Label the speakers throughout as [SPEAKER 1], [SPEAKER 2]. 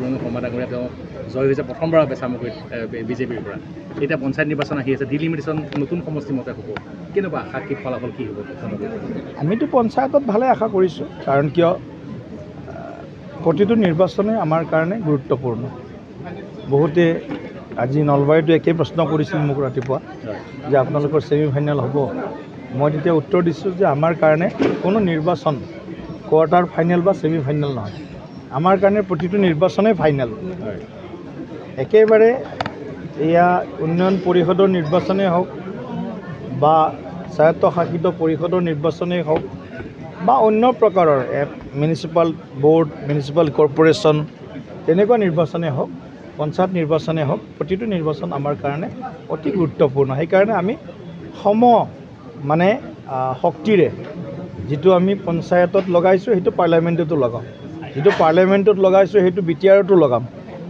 [SPEAKER 1] তুলুং শৰ্মা ডাঙৰীয়া তেওঁ জয় হৈছে প্ৰথমবাৰৰ বাবে চামগুৰিত বিজেপিৰ পৰা। এতিয়া পঞ্চায়ত নিৰ্বাচন আহি আছে, ডিলিমিটেশ্যন নতুন সমষ্টি মতে হ'ব, কেনেকুৱা আশা, কি ফলাফল কি হ'ব?
[SPEAKER 2] আমিতো পঞ্চায়তত ভালে আশা কৰিছোঁ, কাৰণ কিয় প্ৰতিটো নিৰ্বাচনে আমাৰ কাৰণে গুৰুত্বপূৰ্ণ। বহুতে আজি নলবাৰীতো একেই প্ৰশ্ন কৰিছিল মোক ৰাতিপুৱা যে আপোনালোকৰ ছেমি ফাইনেল হ'ব। মই তেতিয়া উত্তৰ দিছোঁ যে আমাৰ কাৰণে কোনো নিৰ্বাচন কোৱাৰ্টাৰ ফাইনেল বা ছেমি ফাইনেল নহয়, আমাৰ কাৰণে প্ৰতিটো নিৰ্বাচনেই ফাইনেল। একেবাৰে এয়া উন্নয়ন পৰিষদৰ নিৰ্বাচনেই হওক বা স্বায়ত্তশাসিত পৰিষদৰ নিৰ্বাচনেই হওক বা অন্য প্ৰকাৰৰ মিউনিচিপাল বোৰ্ড, মিউনিচিপাল কৰ্পৰেশ্যন, তেনেকুৱা নিৰ্বাচনেই হওক, পঞ্চায়ত নিৰ্বাচনেই হওক, প্ৰতিটো নিৰ্বাচন আমাৰ কাৰণে অতি গুৰুত্বপূৰ্ণ। সেইকাৰণে আমি শক্তিৰে যিটো আমি পঞ্চায়তত লগাইছোঁ সেইটো পাৰ্লিয়ামেণ্টতো লগাম, যিটো পাৰ্লিয়ামেণ্টত লগাইছোঁ সেইটো বিটিআৰতো লগাম,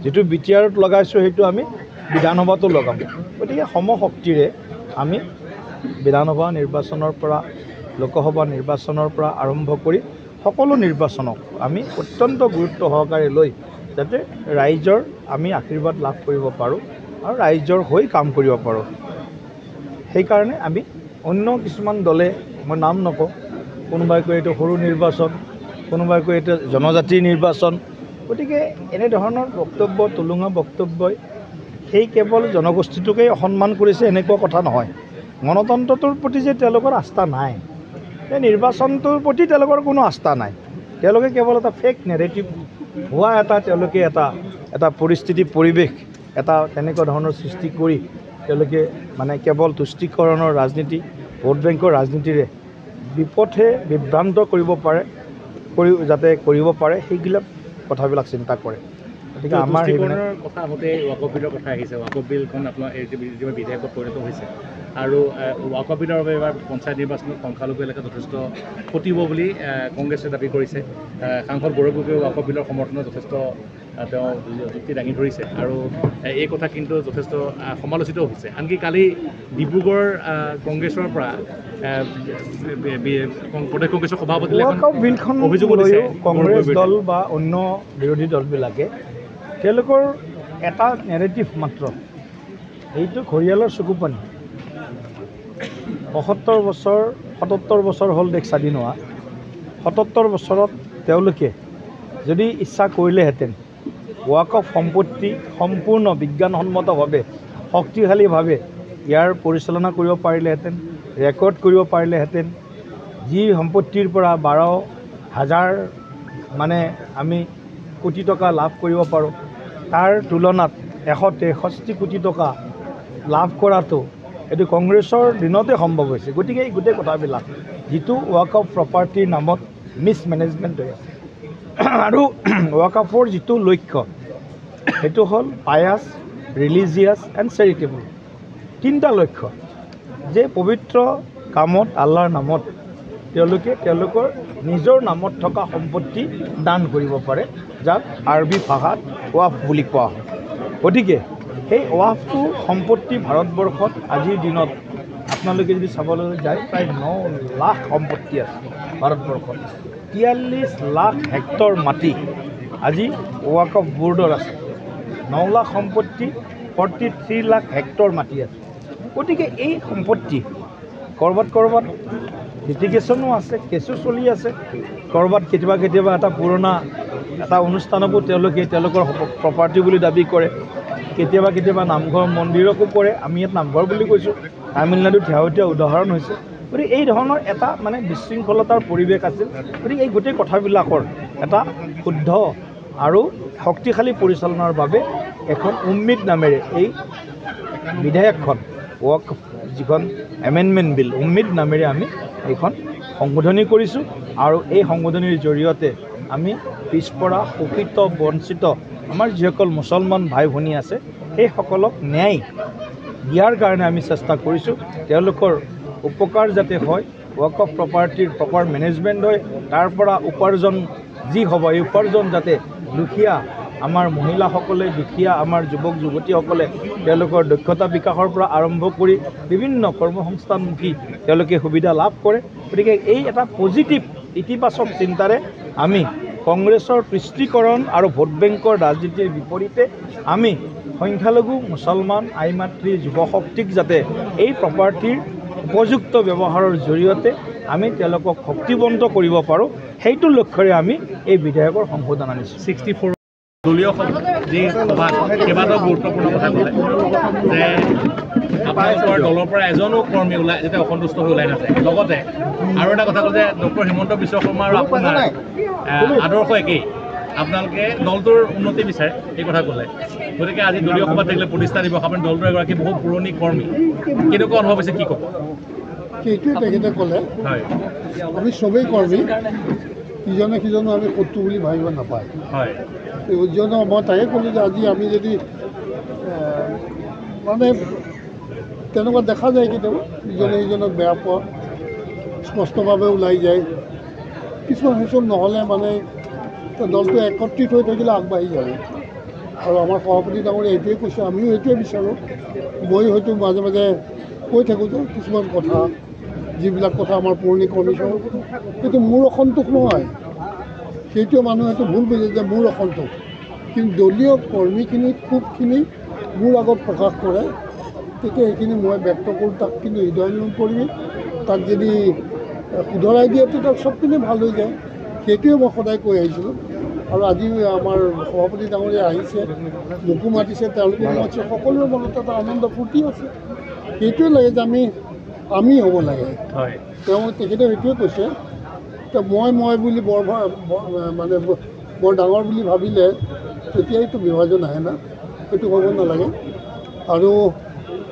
[SPEAKER 2] যিটো বিটিআৰত লগাইছোঁ সেইটো আমি বিধানসভাতো লগাম। গতিকে শক্তিৰে আমি বিধানসভা নিৰ্বাচনৰ পৰা লোকসভা নিৰ্বাচনৰ পৰা আৰম্ভ কৰি সকলো নিৰ্বাচনক আমি অত্যন্ত গুৰুত্ব সহকাৰে লৈ যাতে ৰাইজৰ আমি আশীৰ্বাদ লাভ কৰিব পাৰোঁ আৰু ৰাইজৰ হৈ কাম কৰিব পাৰোঁ। সেইকাৰণে আমি অন্য কিছুমান দলে, মই নাম নকওঁ, কোনোবাই কয় এইটো সৰু নিৰ্বাচন, কোনোবাই কয় এইটো জনজাতিৰ নিৰ্বাচন। গতিকে এনেধৰণৰ বক্তব্য, তুলুঙা বক্তব্যই সেই কেৱল জনগোষ্ঠীটোকেই অসন্মান কৰিছে এনেকুৱা কথা নহয়। গণতন্ত্ৰটোৰ প্ৰতি যে তেওঁলোকৰ আস্থা নাই, এই নিৰ্বাচনটোৰ প্ৰতি তেওঁলোকৰ কোনো আস্থা নাই। তেওঁলোকে কেৱল এটা ফেক নেৰেটিভ হোৱা তেওঁলোকে এটা পৰিস্থিতি, পৰিৱেশ এটা তেনেকুৱা ধৰণৰ সৃষ্টি কৰি তেওঁলোকে কেৱল তুষ্টিকৰণৰ ৰাজনীতি, ভোট বেংকৰ ৰাজনীতিৰে বিপথে বিভ্ৰান্ত কৰিব পাৰে, যাতে কৰিব পাৰে সেইবিলাক কথাবিলাক চিন্তা কৰে। গতিকে আমাৰ
[SPEAKER 1] কথা আহোঁতে ৱাকফ বিলৰ কথা আহিছে। ৱাকফ বিলখন আপোনাৰ বিধেয়কত পৰিণত হৈছে আৰু ৱাকফ বিলৰ বাবে এবাৰ পঞ্চায়ত নিৰ্বাচনত সংখ্যালঘু এলেকা যথেষ্ট ক্ষতিব বুলি কংগ্ৰেছে দাবী কৰিছে। সাংসদ গৌৰৱ গগৈয়ে ৱাকফ বিলৰ সমৰ্থনত যথেষ্ট তেওঁ যুক্তি দাঙি ধৰিছে আৰু এই কথা কিন্তু যথেষ্ট সমালোচিত হৈছে। আনকি কালি ডিব্ৰুগড় কংগ্ৰেছৰ পৰা প্ৰদেশ কংগ্ৰেছৰ সভাপতিয়ে
[SPEAKER 2] বিলখন কংগ্ৰেছ দল বা অন্য বিৰোধী দলবিলাকে তেওঁলোকৰ এটা নেৰেটিভ মাত্ৰ, এইটো ঘৰিয়ালৰ চকু পানী। 77 বছৰ হ'ল দেশ স্বাধীন হোৱা। 77 বছৰত তেওঁলোকে যদি ইচ্ছা কৰিলেহেঁতেন ৱাকফ সম্পত্তি সম্পূৰ্ণ বিজ্ঞানসন্মতভাৱে শক্তিশালীভাৱে ইয়াৰ পৰিচালনা কৰিব পাৰিলেহেঁতেন, ৰেকৰ্ড কৰিব পাৰিলেহেঁতেন। যি সম্পত্তিৰ পৰা 12,000 আমি কোটি টকা লাভ কৰিব পাৰোঁ, তাৰ তুলনাত 163 কোটি টকা লাভ কৰাটো এইটো কংগ্ৰেছৰ দিনতে সম্ভৱ হৈছে। গতিকে এই গোটেই কথাবিলাক যিটো ৱাকফ প্ৰপাৰ্টিৰ নামত মিছমেনেজমেণ্ট হৈ আছে আৰু ৱাকফৰ যিটো লক্ষ্য সেইটো হ'ল পায়াছ, ৰিলিজিয়াছ এণ্ড চেৰিটেবল। তিনিটা লক্ষ্য, যে পবিত্ৰ কামত আল্লাৰ নামত তেওঁলোকে তেওঁলোকৰ নিজৰ নামত থকা সম্পত্তি দান কৰিব পাৰে, যাক আৰবী ভাষাত ৱাফ বুলি কোৱা হয়। গতিকে সেই ৱাফটো সম্পত্তি ভাৰতবৰ্ষত আজিৰ দিনত আপোনালোকে যদি চাবলৈ যায় প্ৰায় 9 লাখ সম্পত্তি আছে ভাৰতবৰ্ষত। 43 লাখ হেক্টৰ মাটি আজি ৱাকফ বোৰ্ডৰ আছে। 9 লাখ সম্পত্তি, 43 লাখ হেক্টৰ মাটি আছে। গতিকে এই সম্পত্তি ক'ৰবাত লিটিগেশ্যনো আছে, কেছো চলি আছে। ক'ৰবাত কেতিয়াবা এটা পুৰণা এটা অনুষ্ঠানকো তেওঁলোকে তেওঁলোকৰ প্ৰপাৰ্টি বুলি দাবী কৰে। কেতিয়াবা নামঘৰ মন্দিৰকো কৰে। আমি ইয়াত নামঘৰ বুলি কৈছোঁ, তামিলনাডুত শেহতীয়া উদাহৰণ হৈছে। গতিকে এই ধৰণৰ এটা বিশৃংখলতাৰ পৰিৱেশ আছিল। গতিকে এই গোটেই কথাবিলাকৰ এটা শুদ্ধ আৰু শক্তিশালী পৰিচালনাৰ বাবে এখন উম্মিদ নামেৰে এই বিধেয়কখন, ৱাকফ যিখন এমেণ্ডমেণ্ট বিল, উম্মিদ নামেৰে আমি এইখন সংশোধনী কৰিছোঁ আৰু এই সংশোধনীৰ জৰিয়তে আমি পিছপৰা, শোষিত, বঞ্চিত আমাৰ যিসকল মুছলমান ভাই ভনী আছে সেইসকলক ন্যায় দিয়াৰ কাৰণে আমি চেষ্টা কৰিছোঁ। তেওঁলোকৰ উপকাৰ যাতে হয়, ৱাকফ প্ৰপাৰ্টিৰ প্ৰপাৰ মেনেজমেণ্ট হয়, তাৰ পৰা উপাৰ্জন যি হ'ব এই উপাৰ্জন যাতে দুখীয়া আমাৰ মহিলাসকলে, দুখীয়া আমাৰ যুৱক যুৱতীসকলে তেওঁলোকৰ দক্ষতা বিকাশৰ পৰা আৰম্ভ কৰি বিভিন্ন কৰ্মসংস্থানমুখী তেওঁলোকে সুবিধা লাভ কৰে। গতিকে এই এটা পজিটিভ ইতিবাচক চিন্তাৰে আমি কংগ্ৰেছৰ তুষ্টিকৰণ আৰু ভোট বেংকৰ ৰাজনীতিৰ বিপৰীতে আমি সংখ্যালঘু মুছলমান আই মাতৃ যুৱশক্তিক যাতে এই প্ৰপাৰ্টিৰ উপযুক্ত ব্যৱহাৰৰ জৰিয়তে আমি তেওঁলোকক শক্তিবন্ত কৰিব পাৰোঁ, সেইটো লক্ষ্যৰে আমি এই বিধেয়কৰ সংশোধন আনিছোঁ।
[SPEAKER 1] 64 দলীয় যি সভাত কেইবাটাও গুৰুত্বপূৰ্ণ কথা ক'লে যে আপোনালোকৰ দলৰ পৰা এজনো কৰ্মী ওলাই যাতে অসন্তুষ্ট হৈ ওলাই নাযায়। লগতে আৰু এটা কথা ক'লে যে ডক্টৰ হিমন্ত বিশ্ব শৰ্মা আৰু আপোনাৰ আদৰ্শ একেই, আপোনালোকে দলটোৰ উন্নতি বিচাৰে এই কথা ক'লে। গতিকে আজি দলীয় সভাত থাকিলে প্ৰতিষ্ঠা দিৱস, আপুনি দলটোৰ এগৰাকী বহুত পুৰণি কৰ্মী, কেনেকুৱা অনুভৱ হৈছে কি ক'ব?
[SPEAKER 3] সেইটোৱে তেখেতে ক'লে,
[SPEAKER 1] হয়
[SPEAKER 3] আমি চবেই কৰ্মী, ইজনে সিজনো আমি শত্ৰু বুলি ভাবিব নাপায়।
[SPEAKER 1] হয়
[SPEAKER 3] ইজনে মই তাকে ক'লোঁ যে আজি আমি যদি মানে তেনেকুৱা দেখা যায় কেতিয়াবা ইজনে সিজনক বেয়া পোৱা স্পষ্টভাৱে ওলাই যায়, কিছুমান সেইচব নহ'লে মানে দলটো একত্ৰিত হৈ থাকিলে আগবাঢ়ি যাব। আৰু আমাৰ সভাপতি ডাঙৰীয়া এইটোৱে কৈছে, আমিও এইটোৱে বিচাৰোঁ। মই হয়তো মাজে মাজে কৈ থাকোঁ যে কিছুমান কথা, যিবিলাক কথা আমাৰ পুৰণি কৰ্মী চব, সেইটো মোৰ অসন্তোষ নহয়, সেইটোৱে মানুহে সেইটো ভুল বুজে যে মোৰ অসন্তোষ। কিন্তু দলীয় কৰ্মীখিনি ক্ষোভখিনি মোৰ আগত প্ৰকাশ কৰে, তেতিয়া সেইখিনি মই ব্যক্ত কৰোঁ, তাক কিন্তু হৃদয়ংগম কৰি তাক যদি শুধৰাই দিয়ে তেতিয়া চবখিনি ভাল হৈ যায়। সেইটোৱে মই সদায় কৈ আহিছিলোঁ। আৰু আজি আমাৰ সভাপতি ডাঙৰীয়া আহিছে, মোকো মাতিছে, তেওঁলোকো মাতিছে, সকলোৰে মনত এটা আনন্দ ফূৰ্তি আছে। সেইটোৱে লাগে যে আমি হ'ব লাগে।
[SPEAKER 1] হয়
[SPEAKER 3] তেখেতে সেইটোৱে কৈছে যে মই বুলি মানে বৰ ডাঙৰ বুলি ভাবিলে তেতিয়াইতো বিভাজন আহে না, সেইটো হ'ব নালাগে।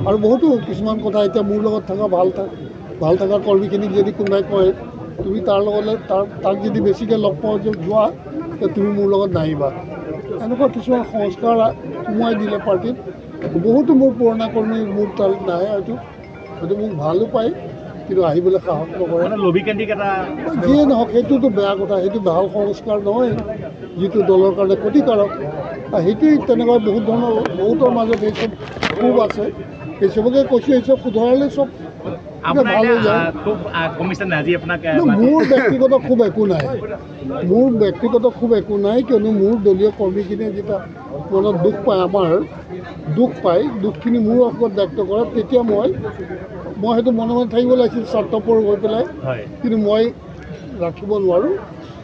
[SPEAKER 3] আৰু বহুতো কিছুমান কথা এতিয়া মোৰ লগত থকা ভাল থকা কৰ্মীখিনিক যদি কোনোবাই কয় তুমি তাৰ লগতে তাক যদি বেছিকৈ লগ পাওঁ যোৱা তুমি মোৰ লগত নাহিবা, এনেকুৱা কিছুমান সংস্কাৰ সোমোৱাই দিলে পাৰ্টীত। বহুতো মোৰ পুৰণা কৰ্মী মোৰ তাত নাহে, হয়তো মোক ভালো পায় কিন্তু আহিবলৈ সাহস নকৰে।
[SPEAKER 1] লবিকেন্দ্ৰিক এটা
[SPEAKER 3] যিয়ে নহওক সেইটোতো বেয়া কথা, সেইটো ভাল সংস্কাৰ নহয়, যিটো দলৰ কাৰণে ক্ষতিকাৰক। সেইটোৱেই তেনেকুৱা বহুত ধৰণৰ বহুতৰ মাজত এইচব খুব আছে, সেই চবকে কৈছোঁ এইচব শুধৰালে চব ভাল হৈ যায়। মোৰ ব্যক্তিগত খুব একো নাই, কিয়নো মোৰ দলীয় কৰ্মীখিনিয়ে যেতিয়া মনত দুখ পায়, আমাৰ দুখখিনি মোৰ আগত ব্যক্ত কৰে, তেতিয়া মই সেইটো মনে মনে থাকিব লাগিছিল স্বাৰ্থপৰ হৈ পেলাই, কিন্তু মই ৰাখিব নোৱাৰোঁ।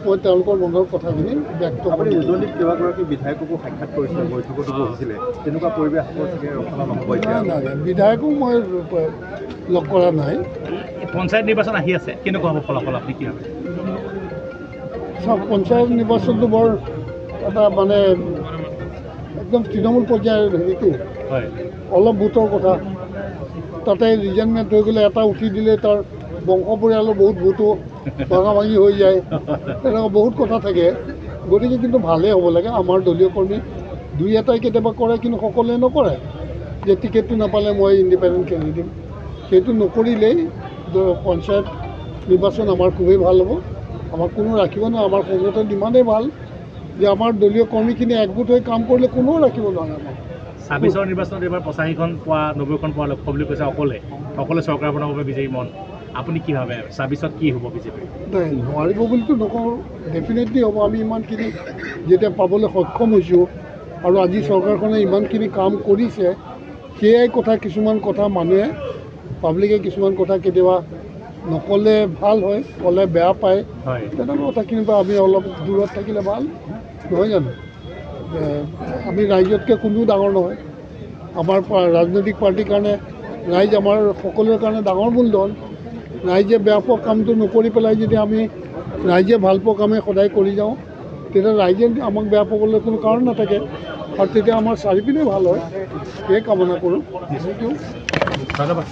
[SPEAKER 3] মই তেওঁলোকৰ মনৰ কথাখিনি ব্যক্ত কৰি
[SPEAKER 4] উজনিত কেইবাগৰাকী বিধায়ককো সাক্ষাৎ কৰিছিলে, বৈঠকতো বহিছিলে, তেনেকুৱা পৰিৱেশ ৰচনা নহ'ব এতিয়া?
[SPEAKER 3] নাই, বিধায়কো মই লগ কৰা নাই।
[SPEAKER 1] পঞ্চায়ত নিৰ্বাচন আহি আছে, কেনেকুৱা হ'ব ফলাফল আপুনি কি ভাবে?
[SPEAKER 3] চব পঞ্চায়ত নিৰ্বাচনটো বৰ এটা মানে একদম তৃণমূল পৰ্যায়ৰ হেৰিটো, অলপ ভোটৰ কথা, তাতে ৰিজেক্টমেণ্ট হৈ গ'লে এটা উঠি দিলে তাৰ বংশ পৰিয়ালৰ বহুত ভোটো ভাঙি হৈ যায়, তেনেকুৱা বহুত কথা থাকে। গতিকে কিন্তু ভালেই হ'ব লাগে। আমাৰ দলীয় কৰ্মী দুই এটাই কেতিয়াবা কৰে, কিন্তু সকলোৱে নকৰে যে টিকেটটো নাপালে মই ইণ্ডিপেণ্ডেণ্ট খেলি দিম। সেইটো নকৰিলেই পঞ্চায়ত নিৰ্বাচন আমাৰ খুবেই ভাল হ'ব। আমাক কোনো ৰাখিব নোৱাৰে। আমাৰ সংগঠন ইমানেই ভাল যে আমাৰ দলীয় কৰ্মীখিনি একগোট হৈ কাম কৰিলে কোনেও ৰাখিব নোৱাৰে আমাক।
[SPEAKER 1] 26ৰ নিৰ্বাচনত এইবাৰ 85খন পোৱা 90খন পোৱা লক্ষ্য বুলি কৈছে অকলে চৰকাৰ বনাব বাবে বিজেপি মন। আপুনি কি ভাবে 26ত কি হ'ব বিজেপি?
[SPEAKER 3] নাই, নোৱাৰিব বুলিতো নকওঁ, ডেফিনেটলি হ'ব। আমি ইমানখিনি যেতিয়া পাবলৈ সক্ষম হৈছোঁ আৰু আজি চৰকাৰখনে ইমানখিনি কাম কৰিছে, সেয়াই কথা, কিছুমান কথা মানুহে পাব্লিকে কিছুমান কথা কেতিয়াবা নক'লে ভাল হয়, ক'লে বেয়া পায়, তেনেকুৱা কথাখিনিৰ পৰা আমি অলপ দূৰত থাকিলে ভাল নহয় জানো? আমি ৰাইজতকৈ কোনো ডাঙৰ নহয়। আমাৰ ৰাজনৈতিক পাৰ্টীৰ কাৰণে ৰাইজ আমাৰ সকলোৰে কাৰণে ডাঙৰ মূলধন। ৰাইজে বেয়া পোৱা কামটো নকৰি পেলাই যদি আমি ৰাইজে ভাল পোৱা কামে সদায় কৰি যাওঁ, তেতিয়া ৰাইজে আমাক বেয়া পাবলৈ কোনো কাৰণ নাথাকে, আৰু তেতিয়া আমাৰ চাৰিপিনে ভাল হয়, সেয়ে কামনা কৰোঁ।
[SPEAKER 1] ধন্যবাদ।